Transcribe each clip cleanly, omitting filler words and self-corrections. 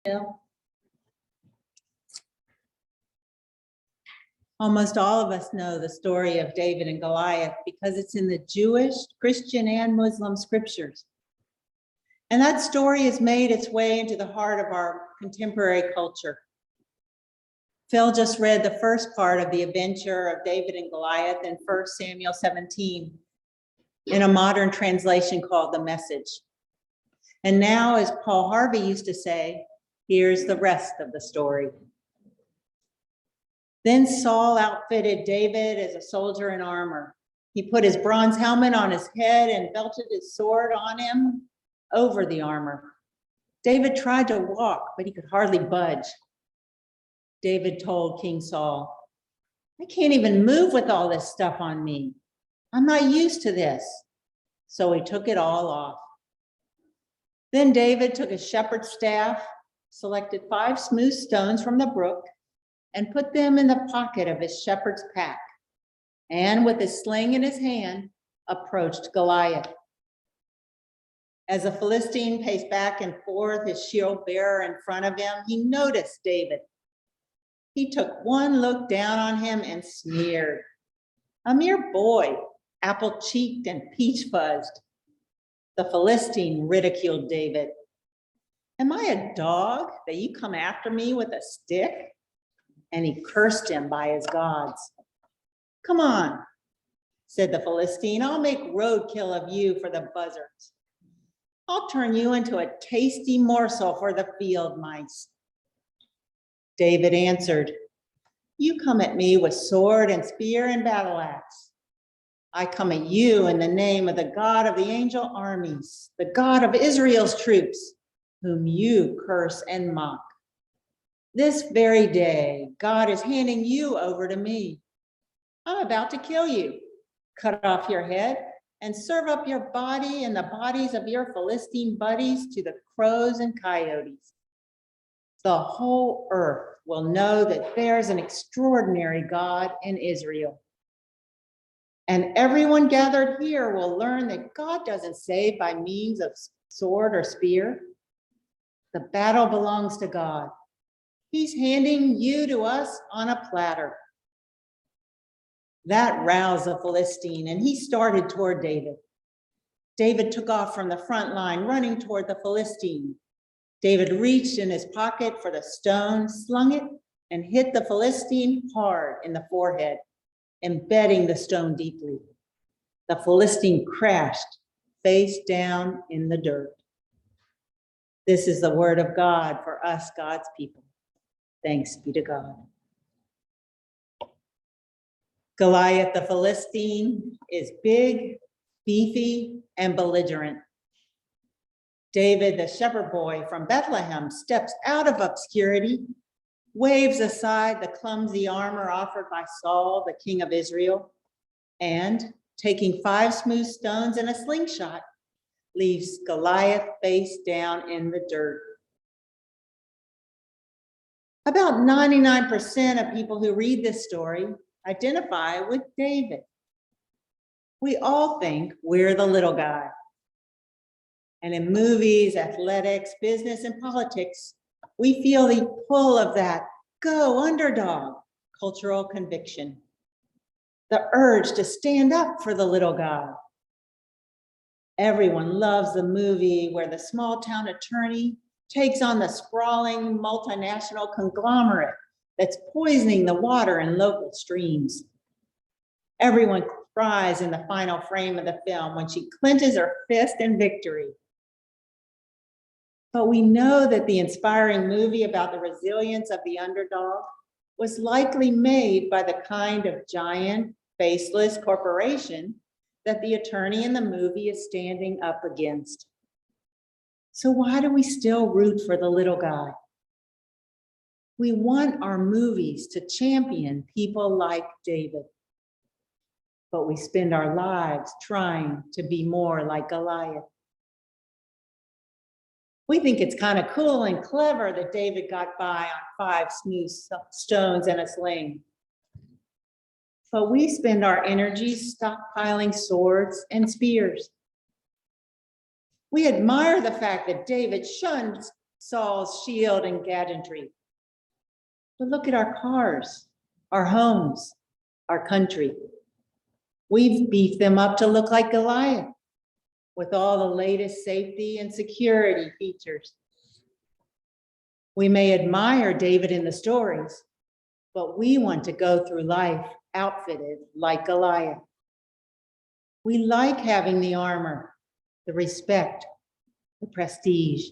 Bill? Almost all of us know the story of David and Goliath because it's in the Jewish, Christian, and Muslim scriptures. And that story has made its way into the heart of our contemporary culture. Phil just read the first part of the adventure of David and Goliath in 1 Samuel 17 in a modern translation called The Message. And now, as Paul Harvey used to say, here's the rest of the story. Then Saul outfitted David as a soldier in armor. He put his bronze helmet on his head and belted his sword on him over the armor. David tried to walk, but he could hardly budge. David told King Saul, "I can't even move with all this stuff on me. I'm not used to this." So he took it all off. Then David took his shepherd's staff, selected 5 smooth stones from the brook, and put them in the pocket of his shepherd's pack, and with his sling in his hand, approached Goliath. As the Philistine paced back and forth, his shield bearer in front of him, he noticed David. He took one look down on him and sneered. A mere boy, apple-cheeked and peach-fuzzed. The Philistine ridiculed David. "Am I a dog that you come after me with a stick?" And he cursed him by his gods. "Come on," said the Philistine, "I'll make roadkill of you for the buzzards. I'll turn you into a tasty morsel for the field mice." David answered, "You come at me with sword and spear and battle axe. I come at you in the name of the God of the angel armies, the God of Israel's troops, whom you curse and mock. This very day, God is handing you over to me. I'm about to kill you, cut off your head, and serve up your body and the bodies of your Philistine buddies to the crows and coyotes. The whole earth will know that there's an extraordinary God in Israel. And everyone gathered here will learn that God doesn't save by means of sword or spear. The battle belongs to God. He's handing you to us on a platter." That roused the Philistine, and he started toward David. David took off from the front line, running toward the Philistine. David reached in his pocket for the stone, slung it, and hit the Philistine hard in the forehead, embedding the stone deeply. The Philistine crashed face down in the dirt. This is the word of God for us, God's people. Thanks be to God. Goliath the Philistine is big, beefy, and belligerent. David, the shepherd boy from Bethlehem, steps out of obscurity, waves aside the clumsy armor offered by Saul, the king of Israel, and, taking 5 smooth stones and a slingshot, leaves Goliath face down in the dirt. About 99% of people who read this story identify with David. We all think we're the little guy. And in movies, athletics, business, and politics, we feel the pull of that go underdog cultural conviction, the urge to stand up for the little guy. Everyone loves the movie where the small town attorney takes on the sprawling multinational conglomerate that's poisoning the water in local streams. Everyone cries in the final frame of the film when she clenches her fist in victory. But we know that the inspiring movie about the resilience of the underdog was likely made by the kind of giant, faceless corporation that the attorney in the movie is standing up against. So why do we still root for the little guy? We want our movies to champion people like David, but we spend our lives trying to be more like Goliath. We think it's kind of cool and clever that David got by on 5 smooth stones and a sling. But we spend our energy stockpiling swords and spears. We admire the fact that David shunned Saul's shield and gadgetry. But look at our cars, our homes, our country. We've beefed them up to look like Goliath with all the latest safety and security features. We may admire David in the stories, but we want to go through life outfitted like Goliath. We like having the armor, the respect, the prestige,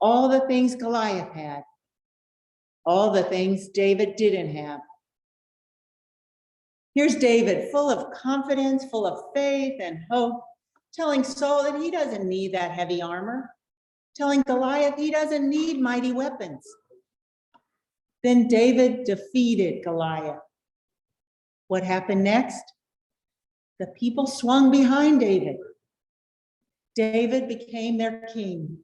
all the things Goliath had, all the things David didn't have. Here's David, full of confidence, full of faith and hope, telling Saul that he doesn't need that heavy armor, telling Goliath he doesn't need mighty weapons. Then David defeated Goliath. What happened next? The people swung behind David. David became their king.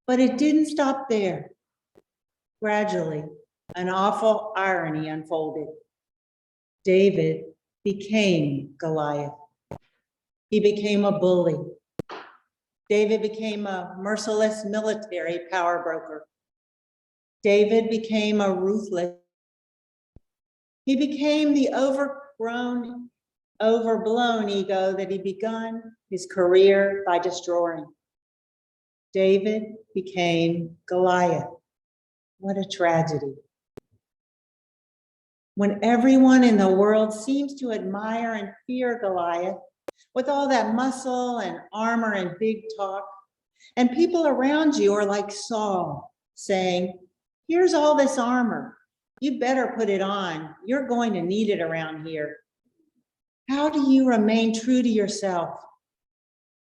But it didn't stop there. Gradually, an awful irony unfolded. David became Goliath. He became a bully. David became a merciless military power broker. David became a ruthless. He became the overblown ego that he begun his career by destroying. David became Goliath. What a tragedy. When everyone in the world seems to admire and fear Goliath, with all that muscle and armor and big talk, and people around you are like Saul, saying, here's all this armor. You better put it on. You're going to need it around here. How do you remain true to yourself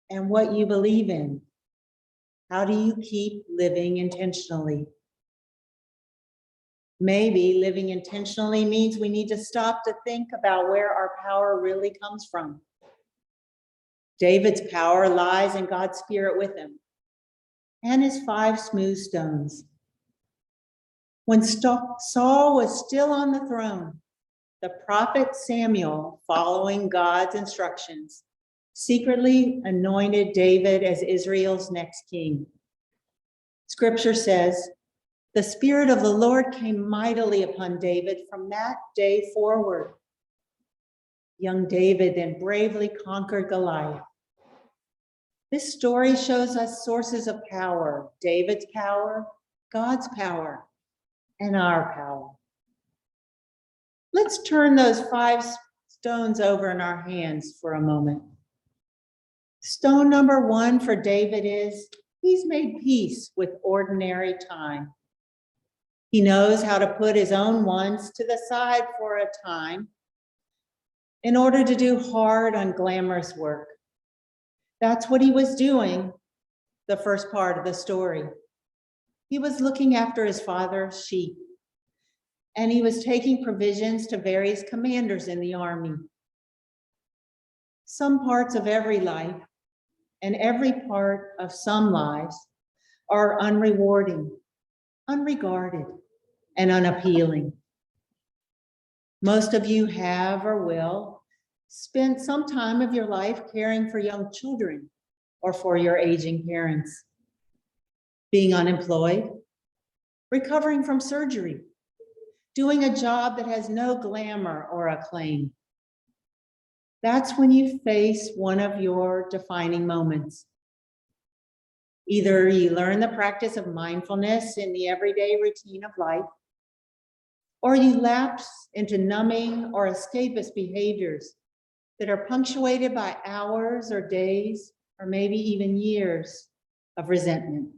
and what you believe in? How do you keep living intentionally? Maybe living intentionally means we need to stop to think about where our power really comes from. David's power lies in God's Spirit with him and his 5 smooth stones. When Saul was still on the throne, the prophet Samuel, following God's instructions, secretly anointed David as Israel's next king. Scripture says, the Spirit of the Lord came mightily upon David from that day forward. Young David then bravely conquered Goliath. This story shows us sources of power, David's power, God's power, and our power. Let's turn those 5 stones over in our hands for a moment. Stone number 1 for David is, he's made peace with ordinary time. He knows how to put his own wants to the side for a time in order to do hard, unglamorous work. That's what he was doing the first part of the story. He was looking after his father's sheep, and he was taking provisions to various commanders in the army. Some parts of every life and every part of some lives are unrewarding, unregarded, and unappealing. Most of you have or will spend some time of your life caring for young children or for your aging parents, being unemployed, recovering from surgery, doing a job that has no glamour or acclaim. That's when you face one of your defining moments. Either you learn the practice of mindfulness in the everyday routine of life, or you lapse into numbing or escapist behaviors that are punctuated by hours or days, or maybe even years of resentment.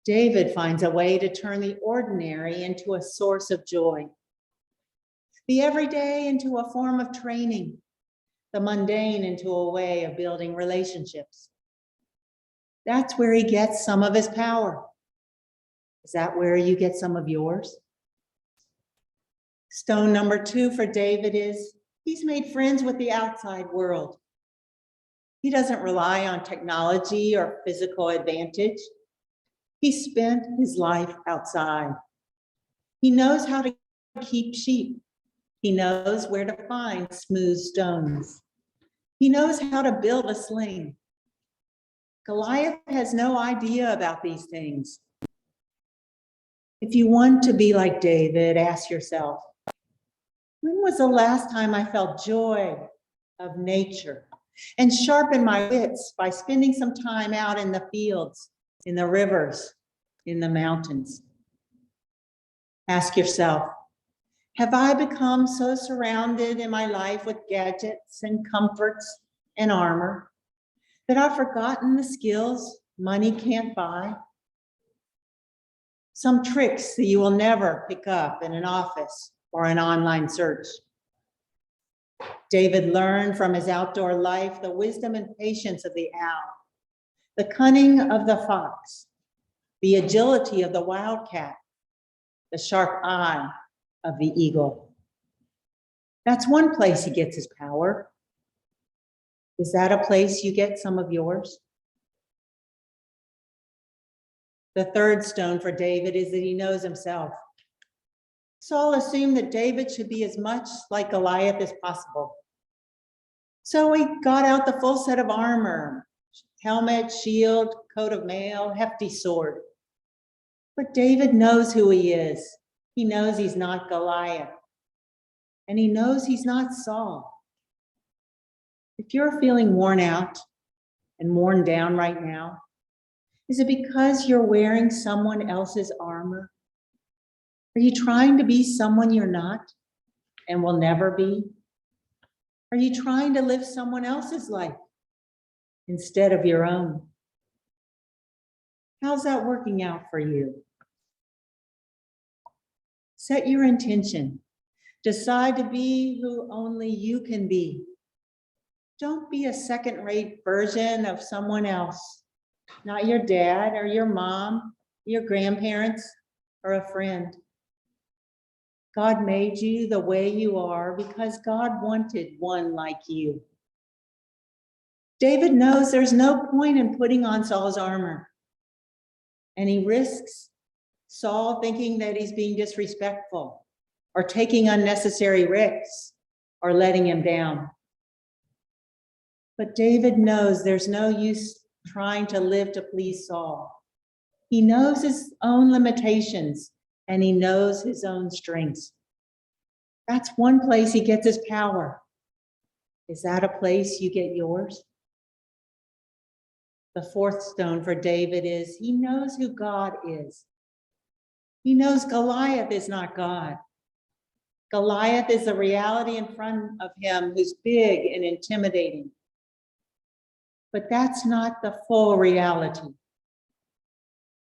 David finds a way to turn the ordinary into a source of joy, the everyday into a form of training, the mundane into a way of building relationships. That's where he gets some of his power. Is that where you get some of yours? Stone number 2 for David is, he's made friends with the outside world. He doesn't rely on technology or physical advantage. He spent his life outside. He knows how to keep sheep. He knows where to find smooth stones. He knows how to build a sling. Goliath has no idea about these things. If you want to be like David, ask yourself, when was the last time I felt joy of nature and sharpened my wits by spending some time out in the fields, in the rivers, in the mountains? Ask yourself, have I become so surrounded in my life with gadgets and comforts and armor that I've forgotten the skills money can't buy? Some tricks that you will never pick up in an office or an online search. David learned from his outdoor life the wisdom and patience of the owl, the cunning of the fox, the agility of the wildcat, the sharp eye of the eagle. That's one place he gets his power. Is that a place you get some of yours? The third stone for David is that he knows himself. Saul assumed that David should be as much like Goliath as possible. So he got out the full set of armor, helmet, shield, coat of mail, hefty sword. But David knows who he is. He knows he's not Goliath. And he knows he's not Saul. If you're feeling worn out and worn down right now, is it because you're wearing someone else's armor? Are you trying to be someone you're not and will never be? Are you trying to live someone else's life instead of your own? How's that working out for you? Set your intention. Decide to be who only you can be. Don't be a second-rate version of someone else. Not your dad or your mom, your grandparents, or a friend. God made you the way you are because God wanted one like you. David knows there's no point in putting on Saul's armor, and he risks Saul thinking that he's being disrespectful or taking unnecessary risks or letting him down. But David knows there's no use trying to live to please Saul. He knows his own limitations and he knows his own strengths. That's one place he gets his power. Is that a place you get yours? The fourth stone for David is he knows who God is. He knows Goliath is not God. Goliath is the reality in front of him who's big and intimidating. But that's not the full reality.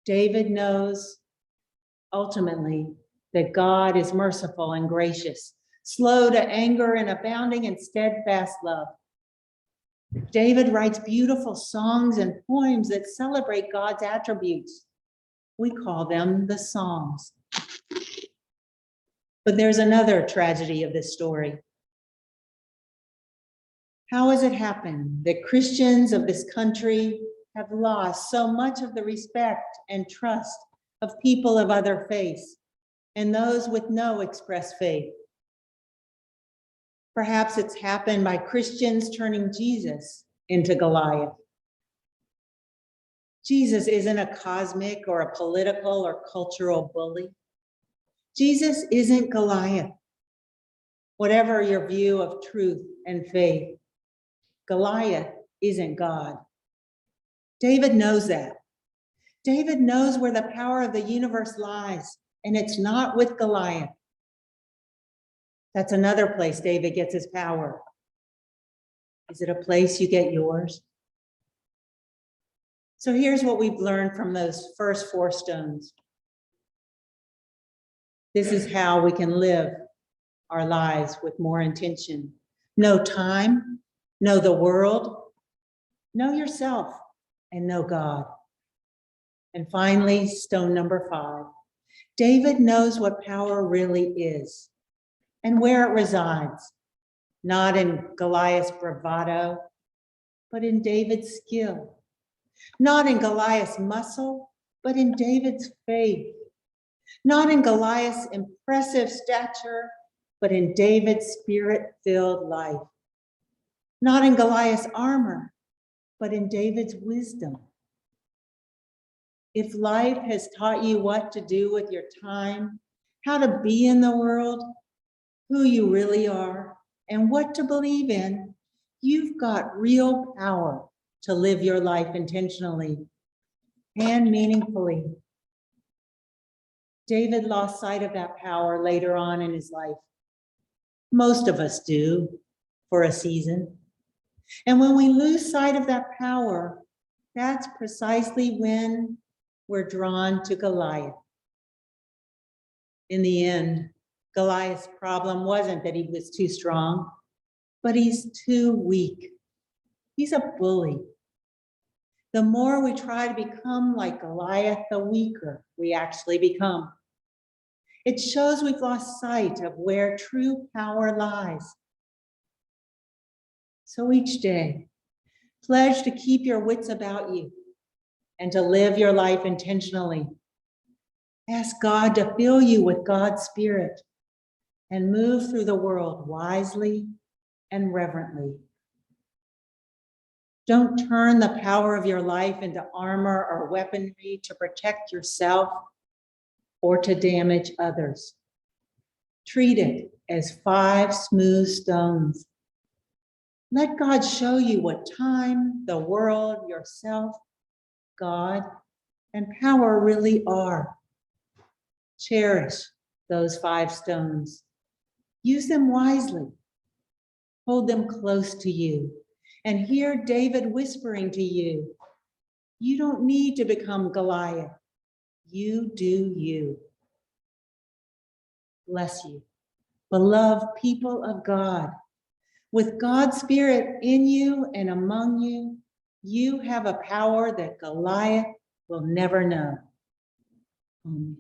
David knows ultimately that God is merciful and gracious, slow to anger and abounding in steadfast love. David writes beautiful songs and poems that celebrate God's attributes. We call them the Psalms. But there's another tragedy of this story. How has it happened that Christians of this country have lost so much of the respect and trust of people of other faiths and those with no expressed faith? Perhaps it's happened by Christians turning Jesus into Goliath. Jesus isn't a cosmic or a political or cultural bully. Jesus isn't Goliath. Whatever your view of truth and faith, Goliath isn't God. David knows that. David knows where the power of the universe lies, and it's not with Goliath. That's another place David gets his power. Is it a place you get yours? So here's what we've learned from those first four stones. This is how we can live our lives with more intention. Know time, know the world, know yourself, and know God. And finally, stone number 5. David knows what power really is and where it resides, not in Goliath's bravado, but in David's skill. Not in Goliath's muscle, but in David's faith. Not in Goliath's impressive stature, but in David's spirit-filled life. Not in Goliath's armor, but in David's wisdom. If life has taught you what to do with your time, how to be in the world, who you really are, and what to believe in, you've got real power to live your life intentionally and meaningfully. David lost sight of that power later on in his life. Most of us do for a season. And when we lose sight of that power, that's precisely when we're drawn to Goliath. In the end, Goliath's problem wasn't that he was too strong, but he's too weak. He's a bully. The more we try to become like Goliath, the weaker we actually become. It shows we've lost sight of where true power lies. So each day, pledge to keep your wits about you and to live your life intentionally. Ask God to fill you with God's Spirit and move through the world wisely and reverently. Don't turn the power of your life into armor or weaponry to protect yourself or to damage others. Treat it as 5 smooth stones. Let God show you what time, the world, yourself, God, and power really are. Cherish those 5 stones. Use them wisely. Hold them close to you. And hear David whispering to you, you don't need to become Goliath. You do you. Bless you, beloved people of God. With God's Spirit in you and among you, you have a power that Goliath will never know. Amen.